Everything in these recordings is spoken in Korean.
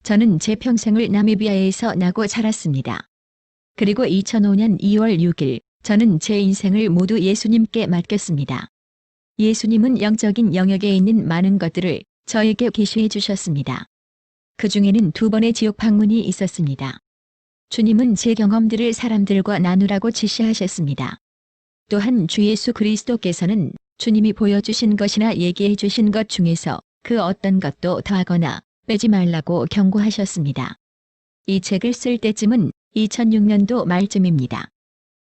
저는 제 평생을 나미비아에서 나고 자랐습니다. 그리고 2005년 2월 6일 저는 제 인생을 모두 예수님께 맡겼습니다. 예수님은 영적인 영역에 있는 많은 것들을 저에게 계시해 주셨습니다. 그 중에는 2번의 지옥 방문이 있었습니다. 주님은 제 경험들을 사람들과 나누라고 지시하셨습니다. 또한 주 예수 그리스도께서는 주님이 보여주신 것이나 얘기해 주신 것 중에서 그 어떤 것도 더하거나 빼지 말라고 경고하셨습니다. 이 책을 쓸 때쯤은 2006년도 말쯤입니다.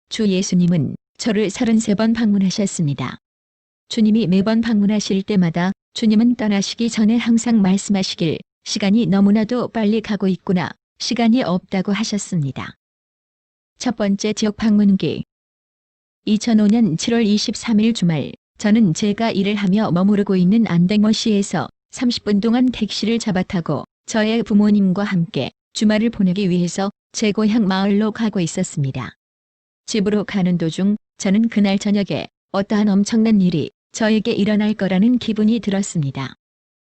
주 예수님은 저를 33번 방문하셨습니다. 주님이 매번 방문하실 때마다 주님은 떠나시기 전에 항상 말씀하시길 시간이 너무나도 빨리 가고 있구나, 시간이 없다고 하셨습니다. 첫 번째 지옥 방문기. 2005년 7월 23일 주말, 저는 제가 일을 하며 머무르고 있는 안댕머시에서 30분 동안 택시를 잡아 타고 저의 부모님과 함께 주말을 보내기 위해서 제 고향 마을로 가고 있었습니다. 집으로 가는 도중 저는 그날 저녁에 어떠한 엄청난 일이 저에게 일어날 거라는 기분이 들었습니다.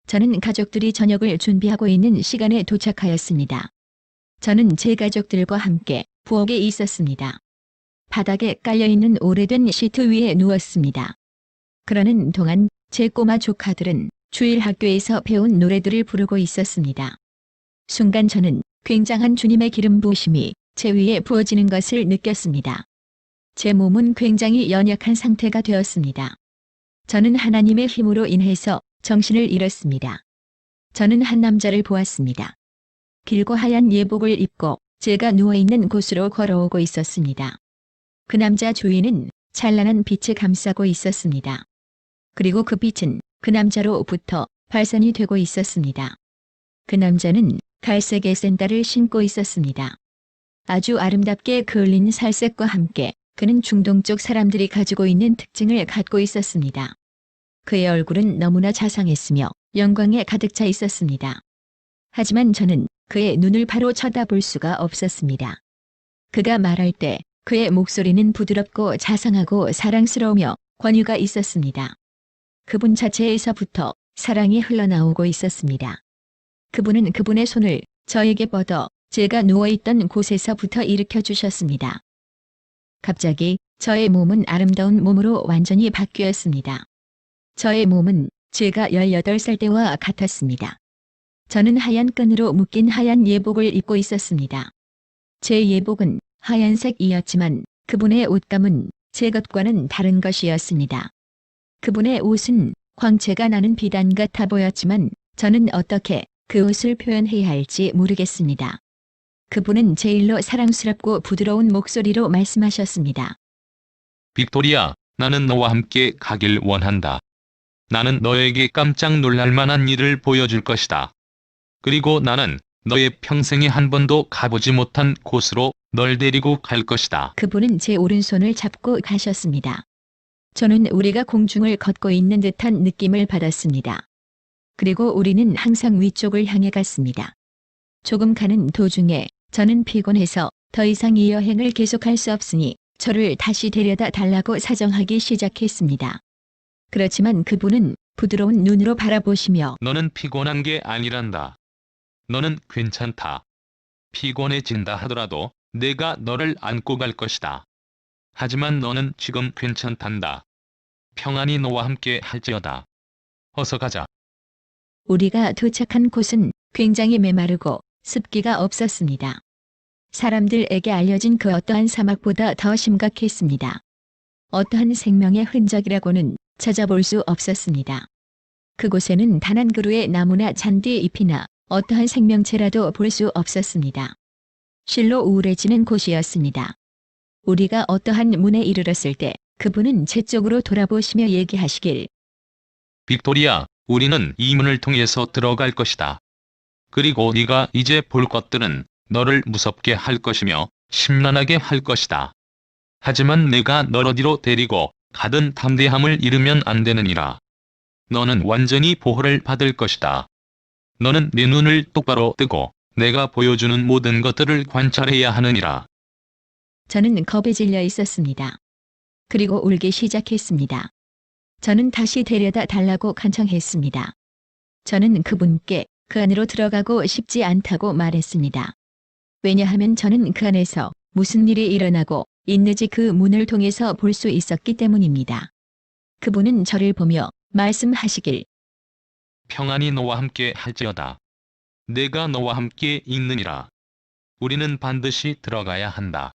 저는 가족들이 저녁을 준비하고 있는 시간에 도착하였습니다. 저는 제 가족들과 함께 부엌에 있었습니다. 바닥에 깔려있는 오래된 시트 위에 누웠습니다. 그러는 동안 제 꼬마 조카들은 주일 학교에서 배운 노래들을 부르고 있었습니다. 순간 저는 굉장한 주님의 기름 부으심이 제 위에 부어지는 것을 느꼈습니다. 제 몸은 굉장히 연약한 상태가 되었습니다. 저는 하나님의 힘으로 인해서 정신을 잃었습니다. 저는 한 남자를 보았습니다. 길고 하얀 예복을 입고 제가 누워있는 곳으로 걸어오고 있었습니다. 그 남자 주위는 찬란한 빛이 감싸고 있었습니다. 그리고 그 빛은 그 남자로부터 발산이 되고 있었습니다. 그 남자는 갈색의 샌들을 신고 있었습니다. 아주 아름답게 그을린 살색과 함께 그는 중동 쪽 사람들이 가지고 있는 특징을 갖고 있었습니다. 그의 얼굴은 너무나 자상했으며 영광에 가득 차 있었습니다. 하지만 저는 그의 눈을 바로 쳐다볼 수가 없었습니다. 그가 말할 때 그의 목소리는 부드럽고 자상하고 사랑스러우며 권유가 있었습니다. 그분 자체에서부터 사랑이 흘러나오고 있었습니다. 그분은 그분의 손을 저에게 뻗어 제가 누워있던 곳에서부터 일으켜 주셨습니다. 갑자기 저의 몸은 아름다운 몸으로 완전히 바뀌었습니다. 저의 몸은 제가 18살 때와 같았습니다. 저는 하얀 끈으로 묶인 하얀 예복을 입고 있었습니다. 제 예복은 하얀색이었지만 그분의 옷감은 제 것과는 다른 것이었습니다. 그분의 옷은 광채가 나는 비단 같아 보였지만 저는 어떻게 그 옷을 표현해야 할지 모르겠습니다. 그분은 제일로 사랑스럽고 부드러운 목소리로 말씀하셨습니다. 빅토리아, 나는 너와 함께 가길 원한다. 나는 너에게 깜짝 놀랄 만한 일을 보여줄 것이다. 그리고 나는 너의 평생에 한 번도 가보지 못한 곳으로 널 데리고 갈 것이다. 그분은 제 오른손을 잡고 가셨습니다. 저는 우리가 공중을 걷고 있는 듯한 느낌을 받았습니다. 그리고 우리는 항상 위쪽을 향해 갔습니다. 조금 가는 도중에 저는 피곤해서 더 이상 이 여행을 계속할 수 없으니 저를 다시 데려다 달라고 사정하기 시작했습니다. 그렇지만 그분은 부드러운 눈으로 바라보시며 너는 피곤한 게 아니란다. 너는 괜찮다. 피곤해진다 하더라도 내가 너를 안고 갈 것이다. 하지만 너는 지금 괜찮단다. 평안이 너와 함께 할지어다. 어서 가자. 우리가 도착한 곳은 굉장히 메마르고 습기가 없었습니다. 사람들에게 알려진 그 어떠한 사막보다 더 심각했습니다. 어떠한 생명의 흔적이라고는 찾아볼 수 없었습니다. 그곳에는 단 한 그루의 나무나 잔디 잎이나 어떠한 생명체라도 볼 수 없었습니다. 실로 우울해지는 곳이었습니다. 우리가 어떠한 문에 이르렀을 때 그분은 제 쪽으로 돌아보시며 얘기하시길. 빅토리아, 우리는 이 문을 통해서 들어갈 것이다. 그리고 네가 이제 볼 것들은 너를 무섭게 할 것이며 심란하게 할 것이다. 하지만 내가 널 어디로 데리고 가든 담대함을 잃으면 안 되느니라. 너는 완전히 보호를 받을 것이다. 너는 내 눈을 똑바로 뜨고 내가 보여주는 모든 것들을 관찰해야 하느니라. 저는 겁에 질려 있었습니다. 그리고 울기 시작했습니다. 저는 다시 데려다 달라고 간청했습니다. 저는 그분께 그 안으로 들어가고 싶지 않다고 말했습니다. 왜냐하면 저는 그 안에서 무슨 일이 일어나고 있는지 그 문을 통해서 볼 수 있었기 때문입니다. 그분은 저를 보며 말씀하시길 평안이 너와 함께 할지어다. 내가 너와 함께 있느니라. 우리는 반드시 들어가야 한다.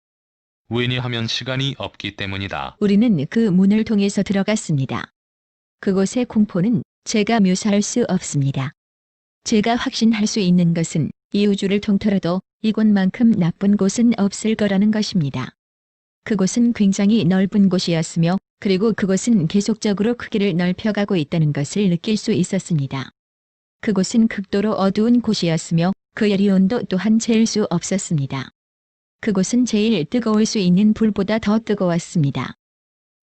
왜냐하면 시간이 없기 때문이다. 우리는 그 문을 통해서 들어갔습니다. 그곳의 공포는 제가 묘사할 수 없습니다. 제가 확신할 수 있는 것은 이 우주를 통틀어도 이곳만큼 나쁜 곳은 없을 거라는 것입니다. 그곳은 굉장히 넓은 곳이었으며 그리고 그곳은 계속적으로 크기를 넓혀가고 있다는 것을 느낄 수 있었습니다. 그곳은 극도로 어두운 곳이었으며 그 열이 온도 또한 잴 수 없었습니다. 그곳은 제일 뜨거울 수 있는 불보다 더 뜨거웠습니다.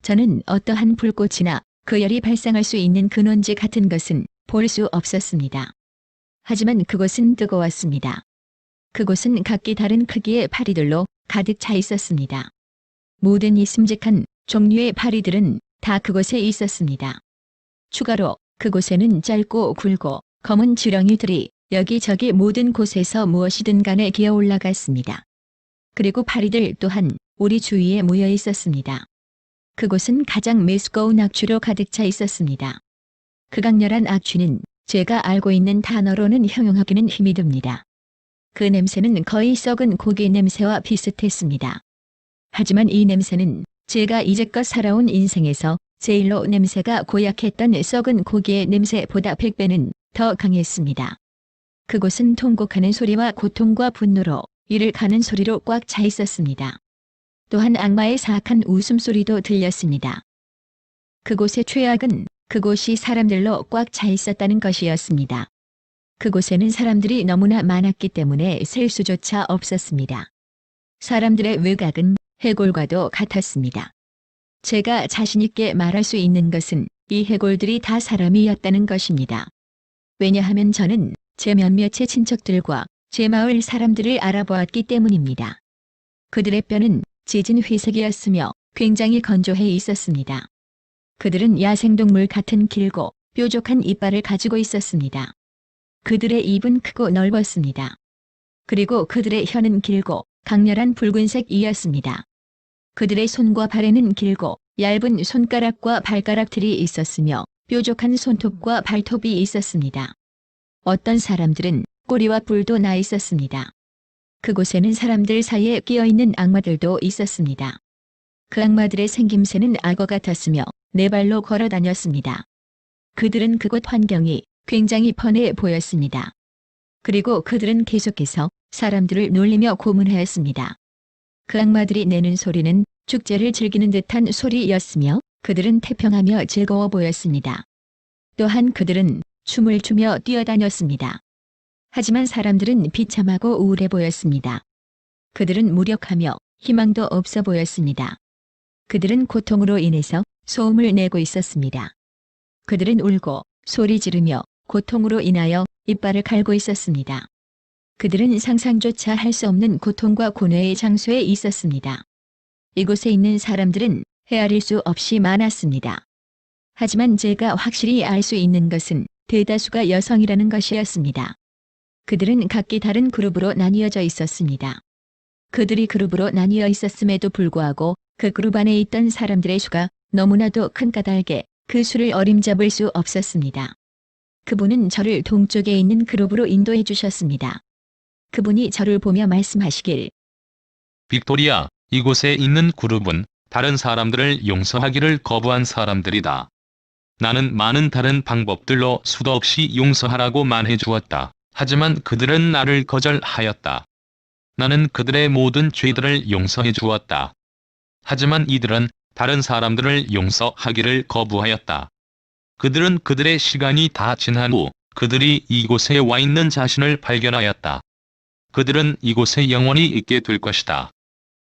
저는 어떠한 불꽃이나 그 열이 발생할 수 있는 근원지 같은 것은 볼 수 없었습니다. 하지만 그곳은 뜨거웠습니다. 그곳은 각기 다른 크기의 파리들로 가득 차 있었습니다. 모든 이 슴직한 종류의 파리들은 다 그곳에 있었습니다. 추가로 그곳에는 짧고 굵고 검은 지렁이들이 여기저기 모든 곳에서 무엇이든 간에 기어 올라갔습니다. 그리고 파리들 또한 우리 주위에 모여 있었습니다. 그곳은 가장 메스꺼운 악취로 가득 차 있었습니다. 그 강렬한 악취는 제가 알고 있는 단어로는 형용하기는 힘이 듭니다. 그 냄새는 거의 썩은 고기 냄새와 비슷했습니다. 하지만 이 냄새는 제가 이제껏 살아온 인생에서 제일로 냄새가 고약했던 썩은 고기의 냄새보다 100배는 더 강했습니다. 그곳은 통곡하는 소리와 고통과 분노로 이를 가는 소리로 꽉 차 있었습니다. 또한 악마의 사악한 웃음소리도 들렸습니다. 그곳의 최악은 그곳이 사람들로 꽉 차 있었다는 것이었습니다. 그곳에는 사람들이 너무나 많았기 때문에 셀 수조차 없었습니다. 사람들의 외곽은 해골과도 같았습니다. 제가 자신있게 말할 수 있는 것은 이 해골들이 다 사람이었다는 것입니다. 왜냐하면 저는 제 몇몇의 친척들과 제 마을 사람들을 알아보았기 때문입니다. 그들의 뼈는 찢은 회색이었으며 굉장히 건조해 있었습니다. 그들은 야생동물 같은 길고 뾰족한 이빨을 가지고 있었습니다. 그들의 입은 크고 넓었습니다. 그리고 그들의 혀는 길고 강렬한 붉은색이었습니다. 그들의 손과 발에는 길고 얇은 손가락과 발가락들이 있었으며 뾰족한 손톱과 발톱이 있었습니다. 어떤 사람들은 꼬리와 뿔도 나 있었습니다. 그곳에는 사람들 사이에 끼어있는 악마들도 있었습니다. 그 악마들의 생김새는 악어 같았으며 네 발로 걸어 다녔습니다. 그들은 그곳 환경이 굉장히 펀해 보였습니다. 그리고 그들은 계속해서 사람들을 놀리며 고문하였습니다. 그 악마들이 내는 소리는 축제를 즐기는 듯한 소리였으며 그들은 태평하며 즐거워 보였습니다. 또한 그들은 춤을 추며 뛰어다녔습니다. 하지만 사람들은 비참하고 우울해 보였습니다. 그들은 무력하며 희망도 없어 보였습니다. 그들은 고통으로 인해서 소음을 내고 있었습니다. 그들은 울고 소리 지르며 고통으로 인하여 이빨을 갈고 있었습니다. 그들은 상상조차 할 수 없는 고통과 고뇌의 장소에 있었습니다. 이곳에 있는 사람들은 헤아릴 수 없이 많았습니다. 하지만 제가 확실히 알 수 있는 것은 대다수가 여성이라는 것이었습니다. 그들은 각기 다른 그룹으로 나뉘어져 있었습니다. 그들이 그룹으로 나뉘어 있었음에도 불구하고 그 그룹 안에 있던 사람들의 수가 너무나도 큰 까닭에 그 수를 어림잡을 수 없었습니다. 그분은 저를 동쪽에 있는 그룹으로 인도해 주셨습니다. 그분이 저를 보며 말씀하시길 빅토리아, 이곳에 있는 그룹은 다른 사람들을 용서하기를 거부한 사람들이다. 나는 많은 다른 방법들로 수도 없이 용서하라고 말해 주었다. 하지만 그들은 나를 거절하였다. 나는 그들의 모든 죄들을 용서해 주었다. 하지만 이들은 다른 사람들을 용서하기를 거부하였다. 그들은 그들의 시간이 다 지난 후 그들이 이곳에 와 있는 자신을 발견하였다. 그들은 이곳에 영원히 있게 될 것이다.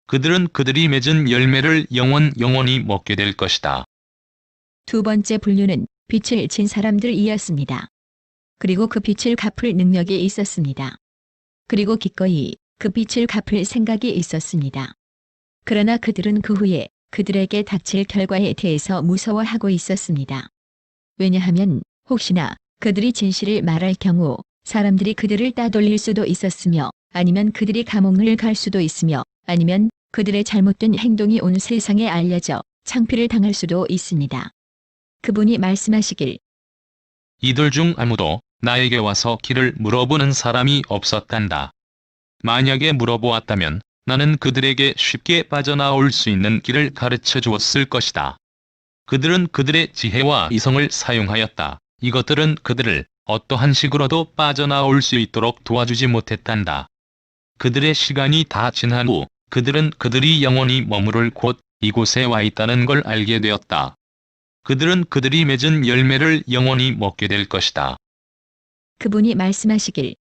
그들은 그들이 맺은 열매를 영원히 먹게 될 것이다. 두 번째 분류는 빛을 진 사람들이었습니다. 그리고 그 빛을 갚을 능력이 있었습니다. 그리고 기꺼이 그 빛을 갚을 생각이 있었습니다. 그러나 그들은 그 후에 그들에게 닥칠 결과에 대해서 무서워하고 있었습니다. 왜냐하면 혹시나 그들이 진실을 말할 경우 사람들이 그들을 따돌릴 수도 있었으며 아니면 그들이 감옥을 갈 수도 있으며 아니면 그들의 잘못된 행동이 온 세상에 알려져 창피를 당할 수도 있습니다. 그분이 말씀하시길 이들 중 아무도 나에게 와서 길을 물어보는 사람이 없었단다. 만약에 물어보았다면 나는 그들에게 쉽게 빠져나올 수 있는 길을 가르쳐 주었을 것이다. 그들은 그들의 지혜와 이성을 사용하였다. 이것들은 그들을 어떠한 식으로도 빠져나올 수 있도록 도와주지 못했단다. 그들의 시간이 다 지난 후 그들은 그들이 영원히 머무를 곳 이곳에 와 있다는 걸 알게 되었다. 그들은 그들이 맺은 열매를 영원히 먹게 될 것이다. 그분이 말씀하시길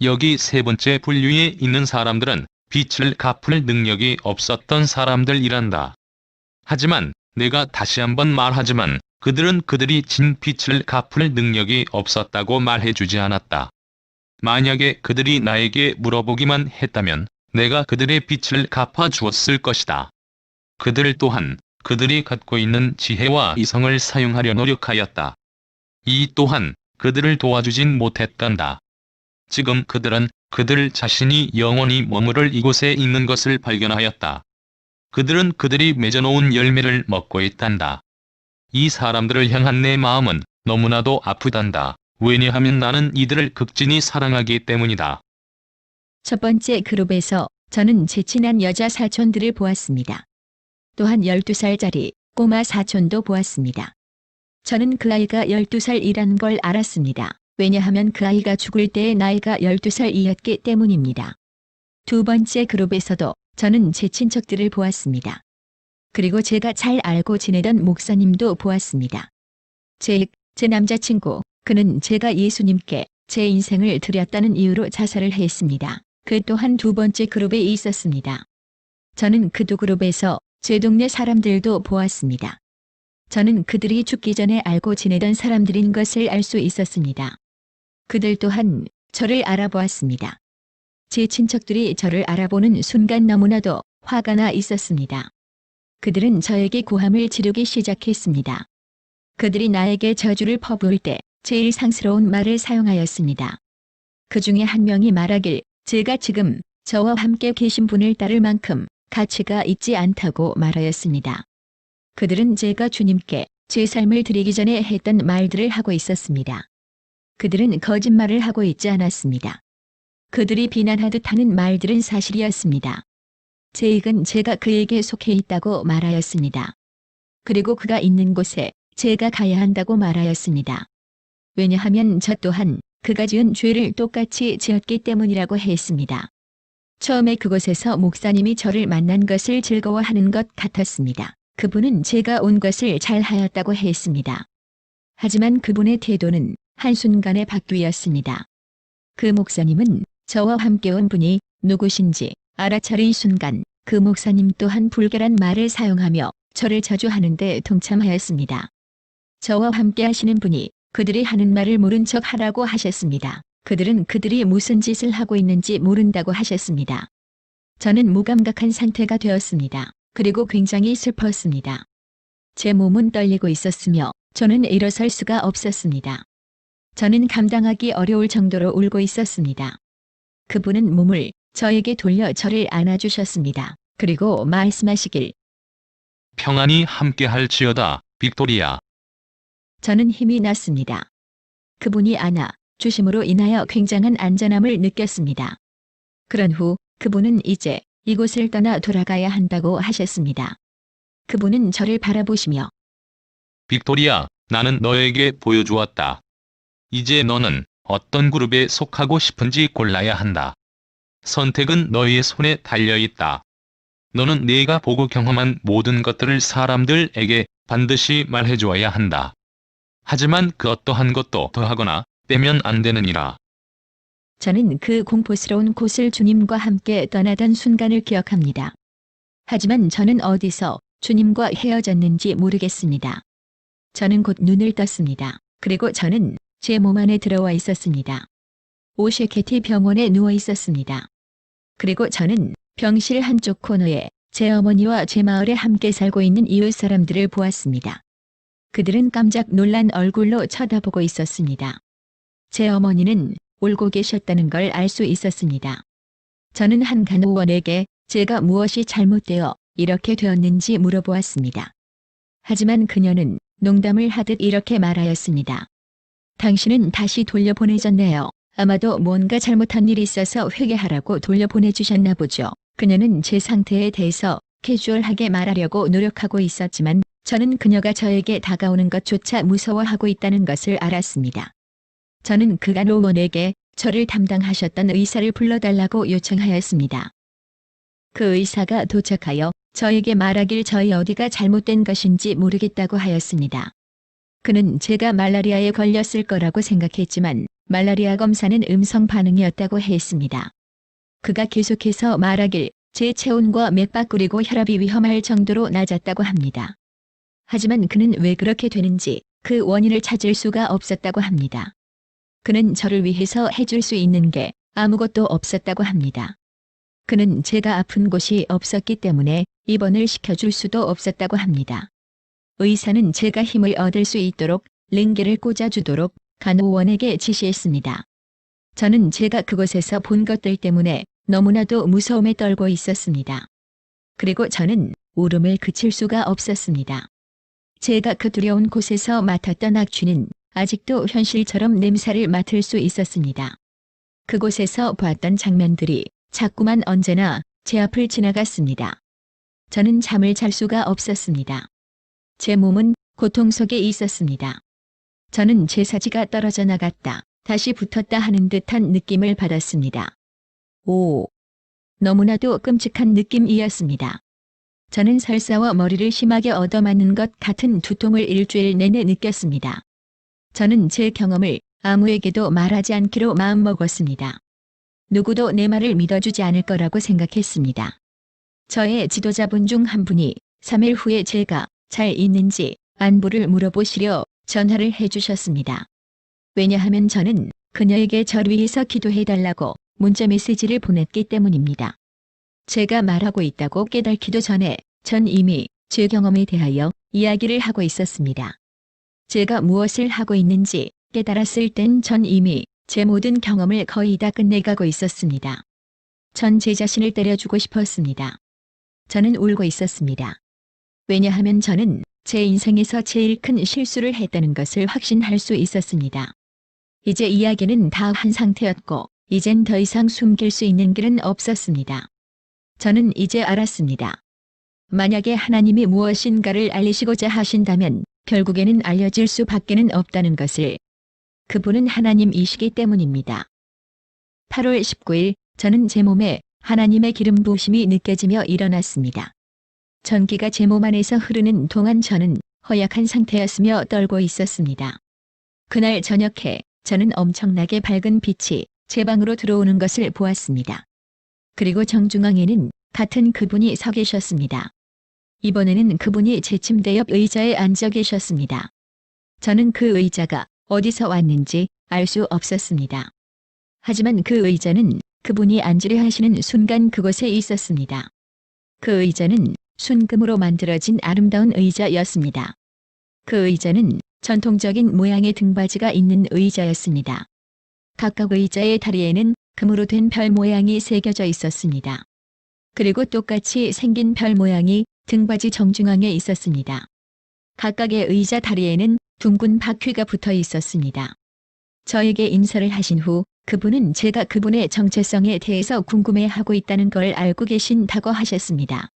여기 세 번째 분류에 있는 사람들은 빛을 갚을 능력이 없었던 사람들이란다. 하지만 내가 다시 한번 말하지만 그들은 그들이 진 빛을 갚을 능력이 없었다고 말해주지 않았다. 만약에 그들이 나에게 물어보기만 했다면 내가 그들의 빛을 갚아 주었을 것이다. 그들 또한 그들이 갖고 있는 지혜와 이성을 사용하려 노력하였다. 이 또한 그들을 도와주진 못했단다. 지금 그들은 그들 자신이 영원히 머무를 이곳에 있는 것을 발견하였다. 그들은 그들이 맺어놓은 열매를 먹고 있단다. 이 사람들을 향한 내 마음은 너무나도 아프단다. 왜냐하면 나는 이들을 극진히 사랑하기 때문이다. 첫 번째 그룹에서 저는 제 친한 여자 사촌들을 보았습니다. 또한 12살짜리 꼬마 사촌도 보았습니다. 저는 그 아이가 12살이란 걸 알았습니다. 왜냐하면 그 아이가 죽을 때의 나이가 12살이었기 때문입니다. 두 번째 그룹에서도 저는 제 친척들을 보았습니다. 그리고 제가 잘 알고 지내던 목사님도 보았습니다. 제 남자친구, 그는 제가 예수님께 제 인생을 드렸다는 이유로 자살을 했습니다. 그 또한 두 번째 그룹에 있었습니다. 저는 그 두 그룹에서 제 동네 사람들도 보았습니다. 저는 그들이 죽기 전에 알고 지내던 사람들인 것을 알 수 있었습니다. 그들 또한 저를 알아보았습니다. 제 친척들이 저를 알아보는 순간 너무나도 화가 나 있었습니다. 그들은 저에게 고함을 지르기 시작했습니다. 그들이 나에게 저주를 퍼부을 때 제일 상스러운 말을 사용하였습니다. 그 중에 한 명이 말하길 제가 지금 저와 함께 계신 분을 따를 만큼 가치가 있지 않다고 말하였습니다. 그들은 제가 주님께 제 삶을 드리기 전에 했던 말들을 하고 있었습니다. 그들은 거짓말을 하고 있지 않았습니다. 그들이 비난하듯 하는 말들은 사실이었습니다. 제 익은 제가 그에게 속해 있다고 말하였습니다. 그리고 그가 있는 곳에 제가 가야 한다고 말하였습니다. 왜냐하면 저 또한 그가 지은 죄를 똑같이 지었기 때문이라고 했습니다. 처음에 그곳에서 목사님이 저를 만난 것을 즐거워하는 것 같았습니다. 그분은 제가 온 것을 잘 하였다고 했습니다. 하지만 그분의 태도는 한순간에 바뀌었습니다. 그 목사님은 저와 함께 온 분이 누구신지 알아차린 순간 그 목사님 또한 불결한 말을 사용하며 저를 저주하는데 동참하였습니다. 저와 함께 하시는 분이 그들이 하는 말을 모른 척 하라고 하셨습니다. 그들은 그들이 무슨 짓을 하고 있는지 모른다고 하셨습니다. 저는 무감각한 상태가 되었습니다. 그리고 굉장히 슬펐습니다. 제 몸은 떨리고 있었으며 저는 일어설 수가 없었습니다. 저는 감당하기 어려울 정도로 울고 있었습니다. 그분은 몸을 저에게 돌려 저를 안아주셨습니다. 그리고 말씀하시길 평안이 함께할지어다, 빅토리아. 저는 힘이 났습니다. 그분이 안아 주심으로 인하여 굉장한 안전함을 느꼈습니다. 그런 후 그분은 이제 이곳을 떠나 돌아가야 한다고 하셨습니다. 그분은 저를 바라보시며 빅토리아, 나는 너에게 보여주었다. 이제 너는 어떤 그룹에 속하고 싶은지 골라야 한다. 선택은 너의 손에 달려있다. 너는 네가 보고 경험한 모든 것들을 사람들에게 반드시 말해주어야 한다. 하지만 그 어떠한 것도 더하거나 빼면 안 되느니라. 저는 그 공포스러운 곳을 주님과 함께 떠나던 순간을 기억합니다. 하지만 저는 어디서 주님과 헤어졌는지 모르겠습니다. 저는 곧 눈을 떴습니다. 그리고 저는 제 몸 안에 들어와 있었습니다. 오셰케티 병원에 누워 있었습니다. 그리고 저는 병실 한쪽 코너에 제 어머니와 제 마을에 함께 살고 있는 이웃 사람들을 보았습니다. 그들은 깜짝 놀란 얼굴로 쳐다보고 있었습니다. 제 어머니는 울고 계셨다는 걸 알 수 있었습니다. 저는 한 간호원에게 제가 무엇이 잘못되어 이렇게 되었는지 물어보았습니다. 하지만 그녀는 농담을 하듯 이렇게 말하였습니다. 당신은 다시 돌려보내졌네요. 아마도 뭔가 잘못한 일이 있어서 회개하라고 돌려보내주셨나 보죠. 그녀는 제 상태에 대해서 캐주얼하게 말하려고 노력하고 있었지만 저는 그녀가 저에게 다가오는 것조차 무서워하고 있다는 것을 알았습니다. 저는 그 간호원에게 저를 담당하셨던 의사를 불러달라고 요청하였습니다. 그 의사가 도착하여 저에게 말하길 저희 어디가 잘못된 것인지 모르겠다고 하였습니다. 그는 제가 말라리아에 걸렸을 거라고 생각했지만 말라리아 검사는 음성 반응이었다고 했습니다. 그가 계속해서 말하길 제 체온과 맥박 그리고 혈압이 위험할 정도로 낮았다고 합니다. 하지만 그는 왜 그렇게 되는지 그 원인을 찾을 수가 없었다고 합니다. 그는 저를 위해서 해줄 수 있는 게 아무것도 없었다고 합니다. 그는 제가 아픈 곳이 없었기 때문에 입원을 시켜줄 수도 없었다고 합니다. 의사는 제가 힘을 얻을 수 있도록 링게를 꽂아주도록 간호원에게 지시했습니다. 저는 제가 그곳에서 본 것들 때문에 너무나도 무서움에 떨고 있었습니다. 그리고 저는 울음을 그칠 수가 없었습니다. 제가 그 두려운 곳에서 맡았던 악취는 아직도 현실처럼 냄새를 맡을 수 있었습니다. 그곳에서 봤던 장면들이 자꾸만 언제나 제 앞을 지나갔습니다. 저는 잠을 잘 수가 없었습니다. 제 몸은 고통 속에 있었습니다. 저는 제 사지가 떨어져 나갔다, 다시 붙었다 하는 듯한 느낌을 받았습니다. 오! 너무나도 끔찍한 느낌이었습니다. 저는 설사와 머리를 심하게 얻어맞는 것 같은 두통을 일주일 내내 느꼈습니다. 저는 제 경험을 아무에게도 말하지 않기로 마음먹었습니다. 누구도 내 말을 믿어주지 않을 거라고 생각했습니다. 저의 지도자분 중 한 분이 3일 후에 제가 잘 있는지 안부를 물어보시려 전화를 해주셨습니다. 왜냐하면 저는 그녀에게 저를 위해서 기도해달라고 문자 메시지를 보냈기 때문입니다. 제가 말하고 있다고 깨닫기도 전에 전 이미 제 경험에 대하여 이야기를 하고 있었습니다. 제가 무엇을 하고 있는지 깨달았을 땐 전 이미 제 모든 경험을 거의 다 끝내가고 있었습니다. 전 제 자신을 때려주고 싶었습니다. 저는 울고 있었습니다. 왜냐하면 저는 제 인생에서 제일 큰 실수를 했다는 것을 확신할 수 있었습니다. 이제 이야기는 다 한 상태였고 이젠 더 이상 숨길 수 있는 길은 없었습니다. 저는 이제 알았습니다. 만약에 하나님이 무엇인가를 알리시고자 하신다면 결국에는 알려질 수밖에는 없다는 것을. 그분은 하나님이시기 때문입니다. 8월 19일 저는 제 몸에 하나님의 기름 부으심이 느껴지며 일어났습니다. 전기가 제 몸 안에서 흐르는 동안 저는 허약한 상태였으며 떨고 있었습니다. 그날 저녁에 저는 엄청나게 밝은 빛이 제 방으로 들어오는 것을 보았습니다. 그리고 정중앙에는 같은 그분이 서 계셨습니다. 이번에는 그분이 제 침대 옆 의자에 앉아 계셨습니다. 저는 그 의자가 어디서 왔는지 알 수 없었습니다. 하지만 그 의자는 그분이 앉으려 하시는 순간 그곳에 있었습니다. 그 의자는 순금으로 만들어진 아름다운 의자였습니다. 그 의자는 전통적인 모양의 등받이가 있는 의자였습니다. 각각 의자의 다리에는 금으로 된 별 모양이 새겨져 있었습니다. 그리고 똑같이 생긴 별 모양이 등받이 정중앙에 있었습니다. 각각의 의자 다리에는 둥근 바퀴가 붙어 있었습니다. 저에게 인사를 하신 후 그분은 제가 그분의 정체성에 대해서 궁금해하고 있다는 걸 알고 계신다고 하셨습니다.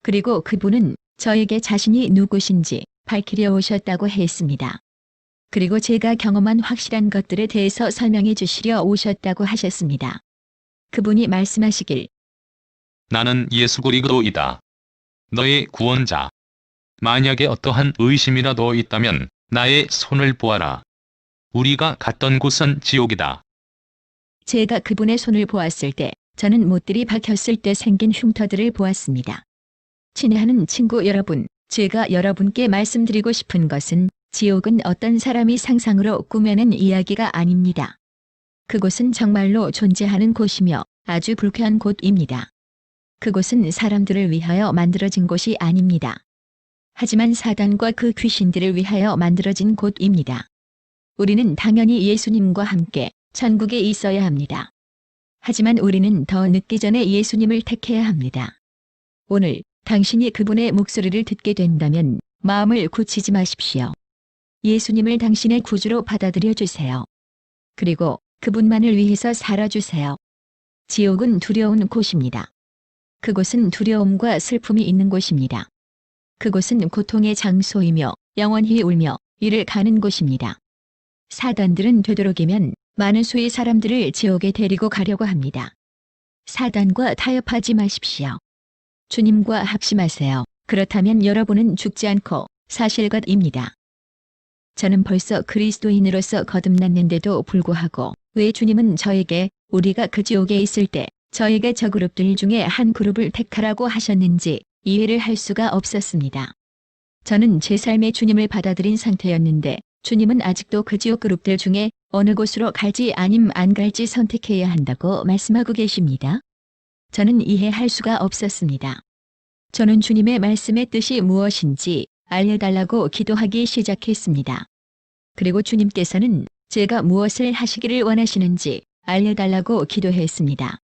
그리고 그분은 저에게 자신이 누구신지 밝히려 오셨다고 했습니다. 그리고 제가 경험한 확실한 것들에 대해서 설명해 주시려 오셨다고 하셨습니다. 그분이 말씀하시길, 나는 예수 그리스도이다. 너의 구원자. 만약에 어떠한 의심이라도 있다면 나의 손을 보아라. 우리가 갔던 곳은 지옥이다. 제가 그분의 손을 보았을 때 저는 못들이 박혔을 때 생긴 흉터들을 보았습니다. 친애하는 친구 여러분, 제가 여러분께 말씀드리고 싶은 것은 지옥은 어떤 사람이 상상으로 꾸며낸 이야기가 아닙니다. 그곳은 정말로 존재하는 곳이며 아주 불쾌한 곳입니다. 그곳은 사람들을 위하여 만들어진 곳이 아닙니다. 하지만 사단과 그 귀신들을 위하여 만들어진 곳입니다. 우리는 당연히 예수님과 함께 천국에 있어야 합니다. 하지만 우리는 더 늦기 전에 예수님을 택해야 합니다. 오늘 당신이 그분의 목소리를 듣게 된다면 마음을 굳히지 마십시오. 예수님을 당신의 구주로 받아들여 주세요. 그리고 그분만을 위해서 살아주세요. 지옥은 두려운 곳입니다. 그곳은 두려움과 슬픔이 있는 곳입니다. 그곳은 고통의 장소이며 영원히 울며 이를 가는 곳입니다. 사단들은 되도록이면 많은 수의 사람들을 지옥에 데리고 가려고 합니다. 사단과 타협하지 마십시오. 주님과 합심하세요. 그렇다면 여러분은 죽지 않고 사실 것입니다. 저는 벌써 그리스도인으로서 거듭났는데도 불구하고 왜 주님은 저에게 우리가 그 지옥에 있을 때 저에게 저 그룹들 중에 한 그룹을 택하라고 하셨는지 이해를 할 수가 없었습니다. 저는 제 삶에 주님을 받아들인 상태였는데 주님은 아직도 그 지옥 그룹들 중에 어느 곳으로 갈지 아님 안 갈지 선택해야 한다고 말씀하고 계십니다. 저는 이해할 수가 없었습니다. 저는 주님의 말씀의 뜻이 무엇인지 알려달라고 기도하기 시작했습니다. 그리고 주님께서는 제가 무엇을 하시기를 원하시는지 알려달라고 기도했습니다.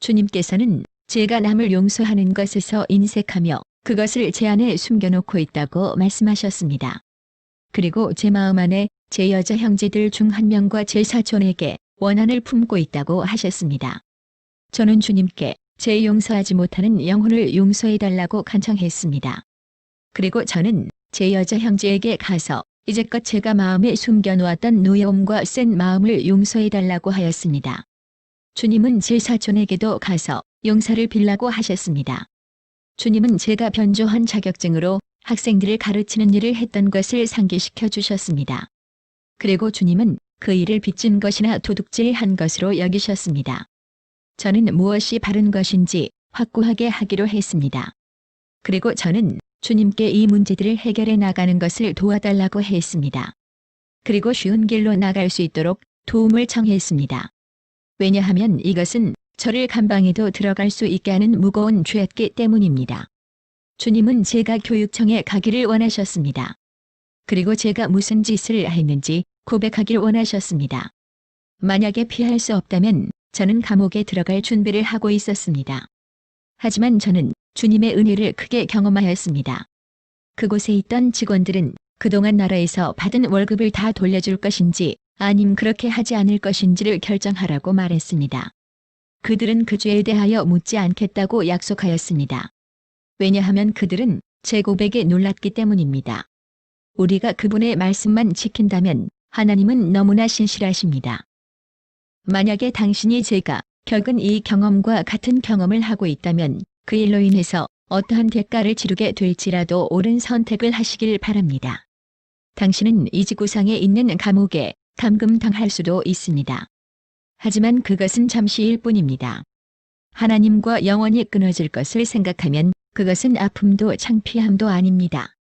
주님께서는 제가 남을 용서하는 것에서 인색하며 그것을 제 안에 숨겨놓고 있다고 말씀하셨습니다. 그리고 제 마음 안에 제 여자 형제들 중 한 명과 제 사촌에게 원한을 품고 있다고 하셨습니다. 저는 주님께 제 용서하지 못하는 영혼을 용서해달라고 간청했습니다. 그리고 저는 제 여자 형제에게 가서 이제껏 제가 마음에 숨겨놓았던 노여움과 센 마음을 용서해달라고 하였습니다. 주님은 제 사촌에게도 가서 용서를 빌라고 하셨습니다. 주님은 제가 변조한 자격증으로 학생들을 가르치는 일을 했던 것을 상기시켜 주셨습니다. 그리고 주님은 그 일을 빚진 것이나 도둑질한 것으로 여기셨습니다. 저는 무엇이 바른 것인지 확고하게 하기로 했습니다. 그리고 저는 주님께 이 문제들을 해결해 나가는 것을 도와달라고 했습니다. 그리고 쉬운 길로 나갈 수 있도록 도움을 청했습니다. 왜냐하면 이것은 저를 감방에도 들어갈 수 있게 하는 무거운 죄였기 때문입니다. 주님은 제가 교육청에 가기를 원하셨습니다. 그리고 제가 무슨 짓을 했는지 고백하길 원하셨습니다. 만약에 피할 수 없다면 저는 감옥에 들어갈 준비를 하고 있었습니다. 하지만 저는 주님의 은혜를 크게 경험하였습니다. 그곳에 있던 직원들은 그동안 나라에서 받은 월급을 다 돌려줄 것인지 아님 그렇게 하지 않을 것인지를 결정하라고 말했습니다. 그들은 그 죄에 대하여 묻지 않겠다고 약속하였습니다. 왜냐하면 그들은 제 고백에 놀랐기 때문입니다. 우리가 그분의 말씀만 지킨다면 하나님은 너무나 신실하십니다. 만약에 당신이 제가 겪은 이 경험과 같은 경험을 하고 있다면 그 일로 인해서 어떠한 대가를 치르게 될지라도 옳은 선택을 하시길 바랍니다. 당신은 이 지구상에 있는 감옥에 감금당할 수도 있습니다. 하지만 그것은 잠시일 뿐입니다. 하나님과 영원히 끊어질 것을 생각하면 그것은 아픔도 창피함도 아닙니다.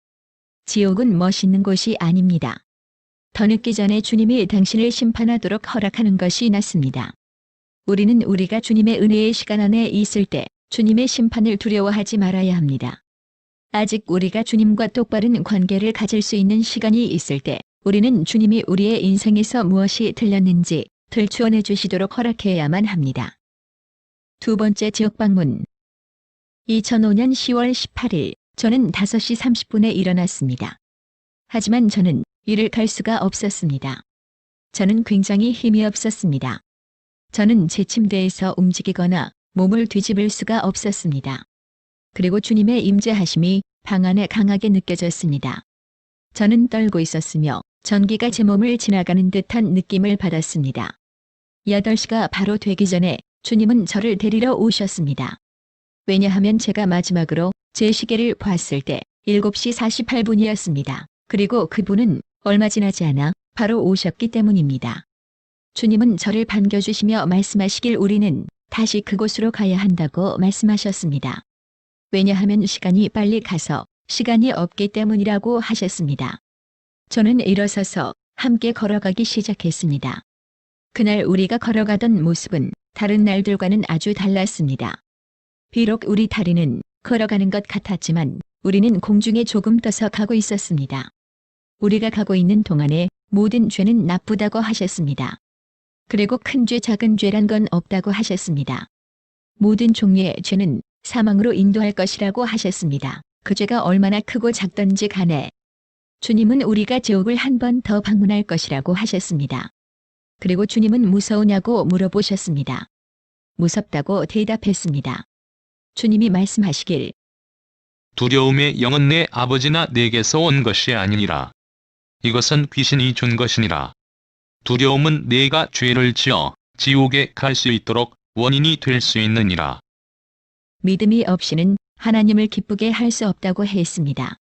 지옥은 멋있는 곳이 아닙니다. 더 늦기 전에 주님이 당신을 심판하도록 허락하는 것이 낫습니다. 우리는 우리가 주님의 은혜의 시간 안에 있을 때 주님의 심판을 두려워하지 말아야 합니다. 아직 우리가 주님과 똑바른 관계를 가질 수 있는 시간이 있을 때 우리는 주님이 우리의 인생에서 무엇이 틀렸는지 들추어내 주시도록 허락해야만 합니다. 두 번째 지역 방문. 2005년 10월 18일 저는 5시 30분에 일어났습니다. 하지만 저는 일을 갈 수가 없었습니다. 저는 굉장히 힘이 없었습니다. 저는 제 침대에서 움직이거나 몸을 뒤집을 수가 없었습니다. 그리고 주님의 임재하심이 방 안에 강하게 느껴졌습니다. 저는 떨고 있었으며 전기가 제 몸을 지나가는 듯한 느낌을 받았습니다. 8시가 바로 되기 전에 주님은 저를 데리러 오셨습니다. 왜냐하면 제가 마지막으로 제 시계를 봤을 때 7시 48분이었습니다. 그리고 그분은 얼마 지나지 않아 바로 오셨기 때문입니다. 주님은 저를 반겨주시며 말씀하시길 우리는 다시 그곳으로 가야 한다고 말씀하셨습니다. 왜냐하면 시간이 빨리 가서 시간이 없기 때문이라고 하셨습니다. 저는 일어서서 함께 걸어가기 시작했습니다. 그날 우리가 걸어가던 모습은 다른 날들과는 아주 달랐습니다. 비록 우리 다리는 걸어가는 것 같았지만 우리는 공중에 조금 떠서 가고 있었습니다. 우리가 가고 있는 동안에 모든 죄는 나쁘다고 하셨습니다. 그리고 큰 죄, 작은 죄란 건 없다고 하셨습니다. 모든 종류의 죄는 사망으로 인도할 것이라고 하셨습니다. 그 죄가 얼마나 크고 작던지 간에 주님은 우리가 지옥을 한 번 더 방문할 것이라고 하셨습니다. 그리고 주님은 무서우냐고 물어보셨습니다. 무섭다고 대답했습니다. 주님이 말씀하시길 두려움의 영은 내 아버지나 내게서 온 것이 아니니라. 이것은 귀신이 준 것이니라. 두려움은 내가 죄를 지어 지옥에 갈 수 있도록 원인이 될 수 있느니라. 믿음이 없이는 하나님을 기쁘게 할 수 없다고 했습니다.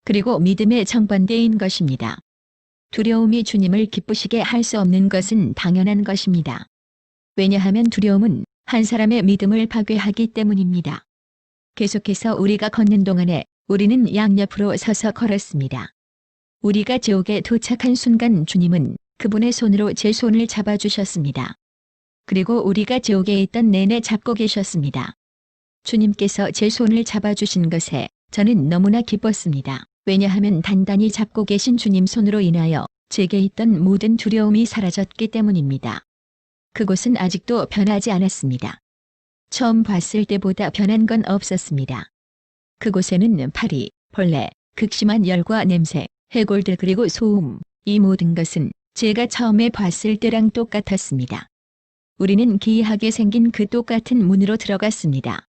그리고 믿음의 정반대인 것입니다. 두려움이 주님을 기쁘시게 할 수 없는 것은 당연한 것입니다. 왜냐하면 두려움은 한 사람의 믿음을 파괴하기 때문입니다. 계속해서 우리가 걷는 동안에 우리는 양옆으로 서서 걸었습니다. 우리가 지옥에 도착한 순간 주님은 그분의 손으로 제 손을 잡아주셨습니다. 그리고 우리가 지옥에 있던 내내 잡고 계셨습니다. 주님께서 제 손을 잡아주신 것에 저는 너무나 기뻤습니다. 왜냐하면 단단히 잡고 계신 주님 손으로 인하여 제게 있던 모든 두려움이 사라졌기 때문입니다. 그곳은 아직도 변하지 않았습니다. 처음 봤을 때보다 변한 건 없었습니다. 그곳에는 파리, 벌레, 극심한 열과 냄새, 해골들 그리고 소음, 이 모든 것은 제가 처음에 봤을 때랑 똑같았습니다. 우리는 기이하게 생긴 그 똑같은 문으로 들어갔습니다.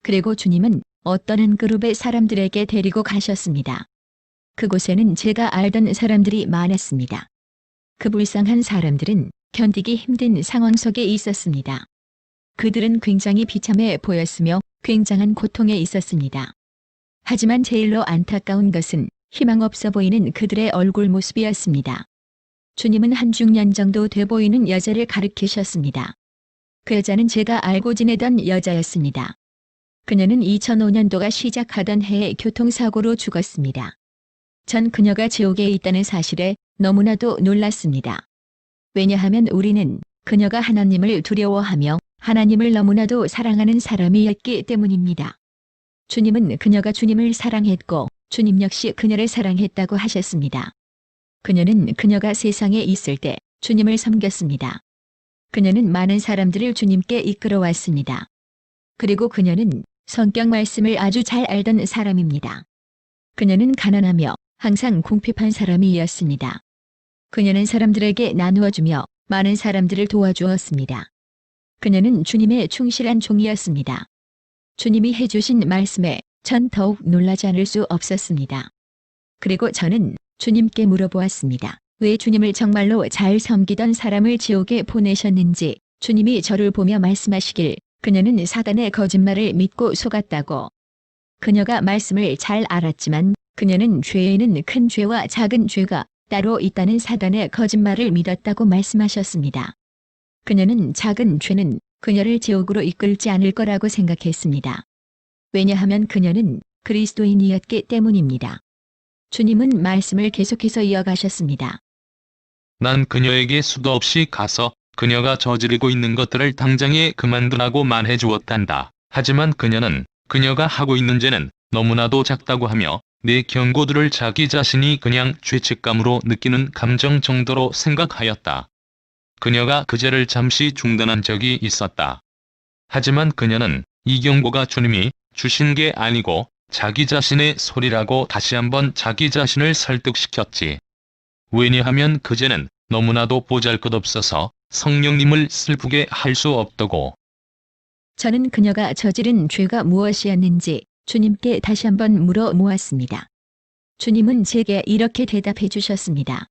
그리고 주님은 어떤 한 그룹의 사람들에게 데리고 가셨습니다. 그곳에는 제가 알던 사람들이 많았습니다. 그 불쌍한 사람들은 견디기 힘든 상황 속에 있었습니다. 그들은 굉장히 비참해 보였으며 굉장한 고통에 있었습니다. 하지만 제일로 안타까운 것은 희망 없어 보이는 그들의 얼굴 모습이었습니다. 주님은 한 중년 정도 돼 보이는 여자를 가리키셨습니다. 그 여자는 제가 알고 지내던 여자였습니다. 그녀는 2005년도가 시작하던 해에 교통사고로 죽었습니다. 전 그녀가 지옥에 있다는 사실에 너무나도 놀랐습니다. 왜냐하면 우리는 그녀가 하나님을 두려워하며 하나님을 너무나도 사랑하는 사람이었기 때문입니다. 주님은 그녀가 주님을 사랑했고 주님 역시 그녀를 사랑했다고 하셨습니다. 그녀는 그녀가 세상에 있을 때 주님을 섬겼습니다. 그녀는 많은 사람들을 주님께 이끌어왔습니다. 그리고 그녀는 성경 말씀을 아주 잘 알던 사람입니다. 그녀는 가난하며 항상 궁핍한 사람이었습니다. 그녀는 사람들에게 나누어주며 많은 사람들을 도와주었습니다. 그녀는 주님의 충실한 종이었습니다. 주님이 해주신 말씀에 전 더욱 놀라지 않을 수 없었습니다. 그리고 저는 주님께 물어보았습니다. 왜 주님을 정말로 잘 섬기던 사람을 지옥에 보내셨는지. 주님이 저를 보며 말씀하시길 그녀는 사단의 거짓말을 믿고 속았다고. 그녀가 말씀을 잘 알았지만 그녀는 죄에는 큰 죄와 작은 죄가 따로 있다는 사단의 거짓말을 믿었다고 말씀하셨습니다. 그녀는 작은 죄는 그녀를 지옥으로 이끌지 않을 거라고 생각했습니다. 왜냐하면 그녀는 그리스도인이었기 때문입니다. 주님은 말씀을 계속해서 이어가셨습니다. 난 그녀에게 수도 없이 가서 그녀가 저지르고 있는 것들을 당장에 그만두라고 말해 주었단다. 하지만 그녀는 그녀가 하고 있는 죄는 너무나도 작다고 하며 내 경고들을 자기 자신이 그냥 죄책감으로 느끼는 감정 정도로 생각하였다. 그녀가 그 죄를 잠시 중단한 적이 있었다. 하지만 그녀는 이 경고가 주님이 주신 게 아니고 자기 자신의 소리라고 다시 한번 자기 자신을 설득시켰지. 왜냐하면 그 죄는 너무나도 보잘것없어서 성령님을 슬프게 할 수 없다고. 저는 그녀가 저지른 죄가 무엇이었는지 주님께 다시 한번 물어 모았습니다. 주님은 제게 이렇게 대답해 주셨습니다.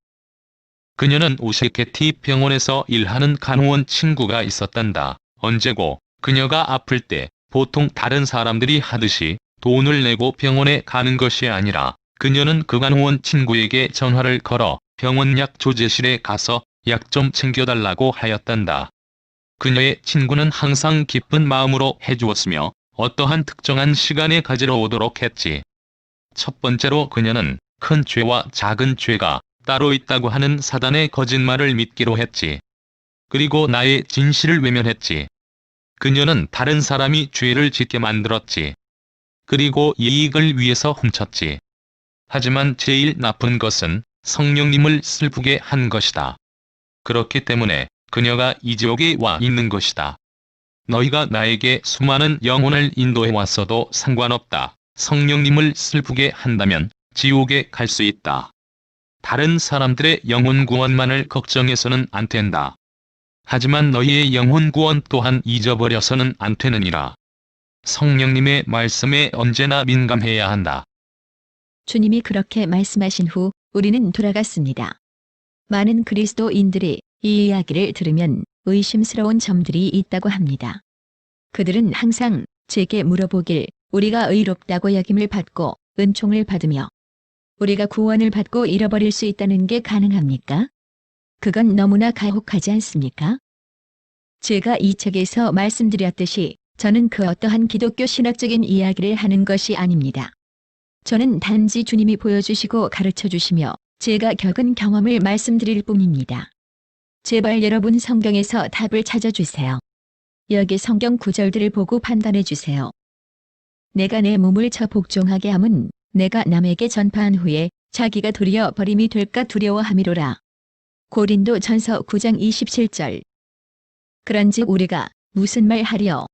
그녀는 오세케티 병원에서 일하는 간호원 친구가 있었단다. 언제고 그녀가 아플 때 보통 다른 사람들이 하듯이 돈을 내고 병원에 가는 것이 아니라 그녀는 그 간호원 친구에게 전화를 걸어 병원 약 조제실에 가서 약 좀 챙겨달라고 하였단다. 그녀의 친구는 항상 기쁜 마음으로 해주었으며 어떠한 특정한 시간에 가지러 오도록 했지. 첫 번째로 그녀는 큰 죄와 작은 죄가 따로 있다고 하는 사단의 거짓말을 믿기로 했지. 그리고 나의 진실을 외면했지. 그녀는 다른 사람이 죄를 짓게 만들었지. 그리고 이익을 위해서 훔쳤지. 하지만 제일 나쁜 것은 성령님을 슬프게 한 것이다. 그렇기 때문에 그녀가 이 지옥에 와 있는 것이다. 너희가 나에게 수많은 영혼을 인도해 왔어도 상관없다. 성령님을 슬프게 한다면 지옥에 갈 수 있다. 다른 사람들의 영혼 구원만을 걱정해서는 안 된다. 하지만 너희의 영혼 구원 또한 잊어버려서는 안 되느니라. 성령님의 말씀에 언제나 민감해야 한다. 주님이 그렇게 말씀하신 후 우리는 돌아갔습니다. 많은 그리스도인들이 이 이야기를 들으면 의심스러운 점들이 있다고 합니다. 그들은 항상 제게 물어보길 우리가 의롭다고 여김을 받고 은총을 받으며 우리가 구원을 받고 잃어버릴 수 있다는 게 가능합니까? 그건 너무나 가혹하지 않습니까? 제가 이 책에서 말씀드렸듯이 저는 그 어떠한 기독교 신학적인 이야기를 하는 것이 아닙니다. 저는 단지 주님이 보여주시고 가르쳐 주시며 제가 겪은 경험을 말씀드릴 뿐입니다. 제발 여러분 성경에서 답을 찾아주세요. 여기 성경 구절들을 보고 판단해 주세요. 내가 내 몸을 저 복종하게 함은 내가 남에게 전파한 후에 자기가 도리어 버림이 될까 두려워함이로라. 고린도 전서 9장 27절. 그런즉 우리가 무슨 말 하리요?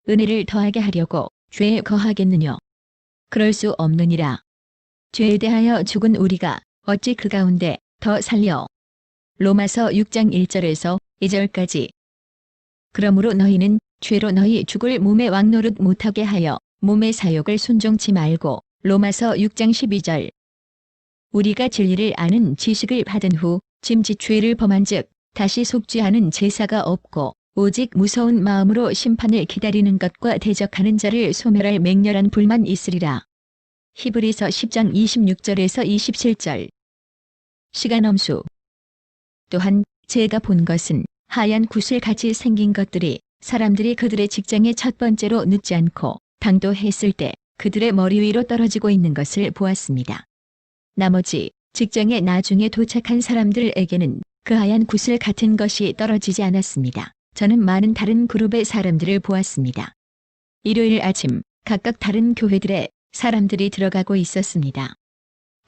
은혜를 더하게 하려고 죄에 거하겠느냐? 그럴 수 없느니라. 죄에 대하여 죽은 우리가 어찌 그 가운데 더 살려? 로마서 6장 1절에서 2절까지. 그러므로 너희는 죄로 너희 죽을 몸에 왕노릇 못하게 하여 몸의 사욕을 순종치 말고. 로마서 6장 12절. 우리가 진리를 아는 지식을 받은 후 짐짓 죄를 범한즉 다시 속죄하는 제사가 없고 오직 무서운 마음으로 심판을 기다리는 것과 대적하는 자를 소멸할 맹렬한 불만 있으리라. 히브리서 10장 26절에서 27절. 시간 엄수. 또한 제가 본 것은 하얀 구슬같이 생긴 것들이 사람들이 그들의 직장에 첫 번째로 늦지 않고 당도했을 때 그들의 머리 위로 떨어지고 있는 것을 보았습니다. 나머지 직장에 나중에 도착한 사람들에게는 그 하얀 구슬 같은 것이 떨어지지 않았습니다. 저는 많은 다른 그룹의 사람들을 보았습니다. 일요일 아침 각각 다른 교회들에 사람들이 들어가고 있었습니다.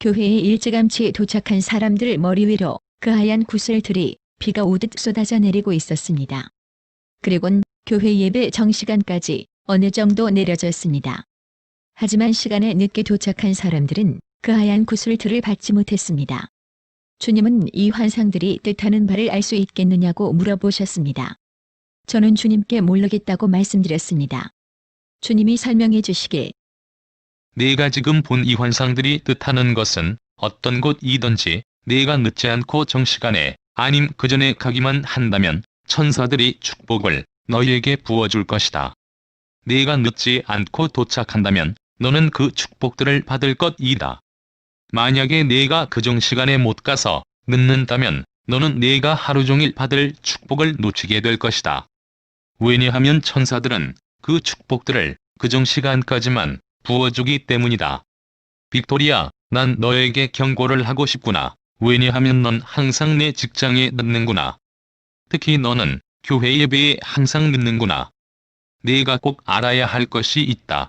교회에 일찌감치 도착한 사람들 머리 위로 그 하얀 구슬들이 비가 오듯 쏟아져 내리고 있었습니다. 그리곤 교회 예배 정시간까지 어느 정도 내려졌습니다. 하지만 시간에 늦게 도착한 사람들은 그 하얀 구슬들을 받지 못했습니다. 주님은 이 환상들이 뜻하는 바를 알 수 있겠느냐고 물어보셨습니다. 저는 주님께 모르겠다고 말씀드렸습니다. 주님이 설명해 주시길. 네가 지금 본 이 환상들이 뜻하는 것은 어떤 곳이든지 네가 늦지 않고 정시간에 아님 그 전에 가기만 한다면 천사들이 축복을 너희에게 부어줄 것이다. 네가 늦지 않고 도착한다면 너는 그 축복들을 받을 것이다. 만약에 네가 그 정시간에 못 가서 늦는다면 너는 네가 하루 종일 받을 축복을 놓치게 될 것이다. 왜냐하면 천사들은 그 축복들을 그 정시간까지만 부어주기 때문이다. 빅토리아, 난 너에게 경고를 하고 싶구나. 왜냐하면 넌 항상 내 직장에 늦는구나. 특히 너는 교회 예배에 항상 늦는구나. 네가 꼭 알아야 할 것이 있다.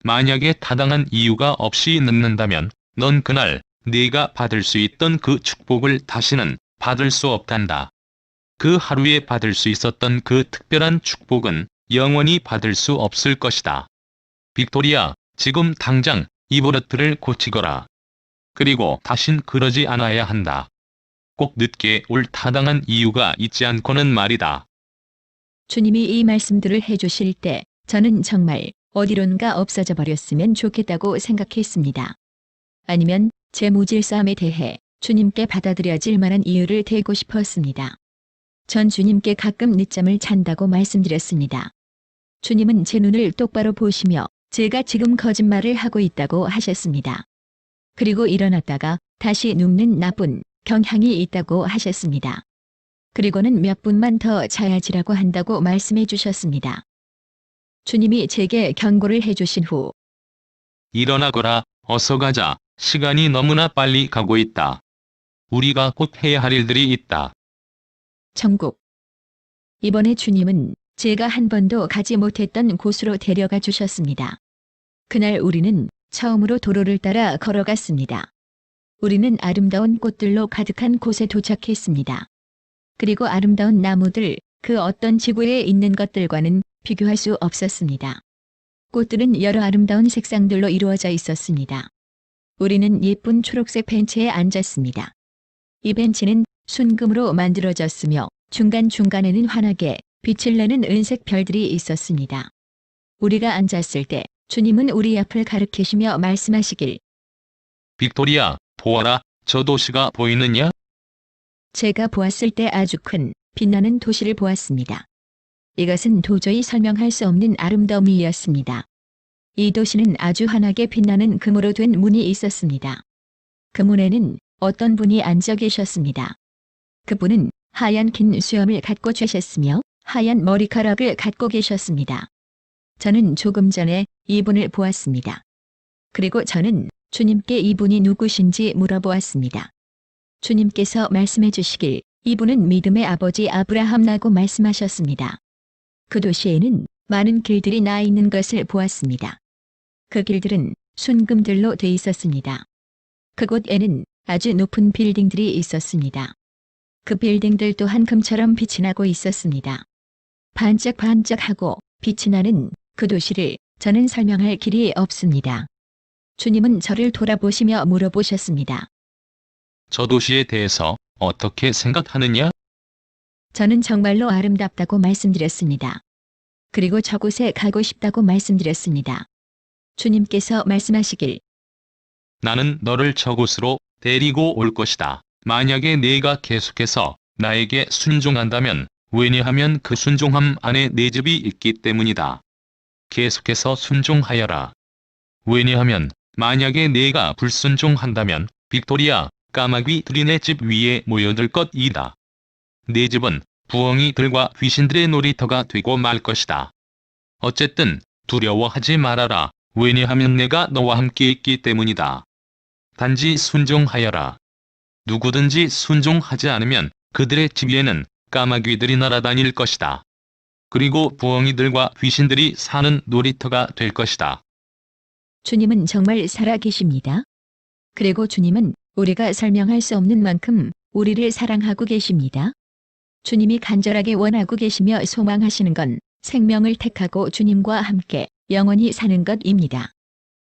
만약에 타당한 이유가 없이 늦는다면 넌 그날 네가 받을 수 있던 그 축복을 다시는 받을 수 없단다. 그 하루에 받을 수 있었던 그 특별한 축복은 영원히 받을 수 없을 것이다. 빅토리아, 지금 당장 이 버릇들을 고치거라. 그리고 다신 그러지 않아야 한다. 꼭 늦게 올 타당한 이유가 있지 않고는 말이다. 주님이 이 말씀들을 해주실 때 저는 정말 어디론가 없어져 버렸으면 좋겠다고 생각했습니다. 아니면 제 무질서함에 대해 주님께 받아들여질 만한 이유를 대고 싶었습니다. 전 주님께 가끔 늦잠을 잔다고 말씀드렸습니다. 주님은 제 눈을 똑바로 보시며 제가 지금 거짓말을 하고 있다고 하셨습니다. 그리고 일어났다가 다시 눕는 나쁜 경향이 있다고 하셨습니다. 그리고는 몇 분만 더 자야지라고 한다고 말씀해 주셨습니다. 주님이 제게 경고를 해주신 후 일어나거라, 어서 가자. 시간이 너무나 빨리 가고 있다. 우리가 꼭 해야 할 일들이 있다. 천국. 이번에 주님은 제가 한 번도 가지 못했던 곳으로 데려가 주셨습니다. 그날 우리는 처음으로 도로를 따라 걸어갔습니다. 우리는 아름다운 꽃들로 가득한 곳에 도착했습니다. 그리고 아름다운 나무들, 그 어떤 지구에 있는 것들과는 비교할 수 없었습니다. 꽃들은 여러 아름다운 색상들로 이루어져 있었습니다. 우리는 예쁜 초록색 벤치에 앉았습니다. 이 벤치는 순금으로 만들어졌으며 중간중간에는 환하게 빛을 내는 은색 별들이 있었습니다. 우리가 앉았을 때 주님은 우리 앞을 가리키시며 말씀하시길, 빅토리아, 보아라, 저 도시가 보이느냐? 제가 보았을 때 아주 큰 빛나는 도시를 보았습니다. 이것은 도저히 설명할 수 없는 아름다움이었습니다. 이 도시는 아주 환하게 빛나는 금으로 된 문이 있었습니다. 그 문에는 어떤 분이 앉아 계셨습니다. 그분은 하얀 긴 수염을 갖고 계셨으며 하얀 머리카락을 갖고 계셨습니다. 저는 조금 전에 이분을 보았습니다. 그리고 저는 주님께 이분이 누구신지 물어보았습니다. 주님께서 말씀해 주시길, 이분은 믿음의 아버지 아브라함라고 말씀하셨습니다. 그 도시에는 많은 길들이 나 있는 것을 보았습니다. 그 길들은 순금들로 돼 있었습니다. 그곳에는 아주 높은 빌딩들이 있었습니다. 그 빌딩들 또한 금처럼 빛이 나고 있었습니다. 반짝반짝하고 빛이 나는 그 도시를 저는 설명할 길이 없습니다. 주님은 저를 돌아보시며 물어보셨습니다. 저 도시에 대해서 어떻게 생각하느냐? 저는 정말로 아름답다고 말씀드렸습니다. 그리고 저곳에 가고 싶다고 말씀드렸습니다. 주님께서 말씀하시길, 나는 너를 저곳으로 데리고 올 것이다. 만약에 네가 계속해서 나에게 순종한다면, 왜냐하면 그 순종함 안에 내 집이 있기 때문이다. 계속해서 순종하여라. 왜냐하면 만약에 네가 불순종한다면 빅토리아, 까마귀들이 내 집 위에 모여들 것이다. 내 집은 부엉이들과 귀신들의 놀이터가 되고 말 것이다. 어쨌든 두려워하지 말아라. 왜냐하면 내가 너와 함께 있기 때문이다. 단지 순종하여라. 누구든지 순종하지 않으면 그들의 집 위에는 까마귀들이 날아다닐 것이다. 그리고 부엉이들과 귀신들이 사는 놀이터가 될 것이다. 주님은 정말 살아계십니다. 그리고 주님은 우리가 설명할 수 없는 만큼 우리를 사랑하고 계십니다. 주님이 간절하게 원하고 계시며 소망하시는 건 생명을 택하고 주님과 함께 영원히 사는 것입니다.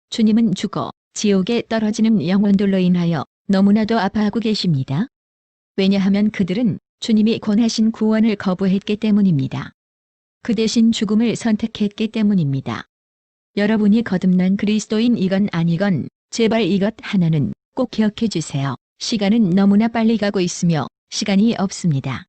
주님은 죽어 지옥에 떨어지는 영혼들로 인하여 너무나도 아파하고 계십니다. 왜냐하면 그들은 주님이 권하신 구원을 거부했기 때문입니다. 그 대신 죽음을 선택했기 때문입니다. 여러분이 거듭난 그리스도인이건 아니건 제발 이것 하나는 꼭 기억해 주세요. 시간은 너무나 빨리 가고 있으며 시간이 없습니다.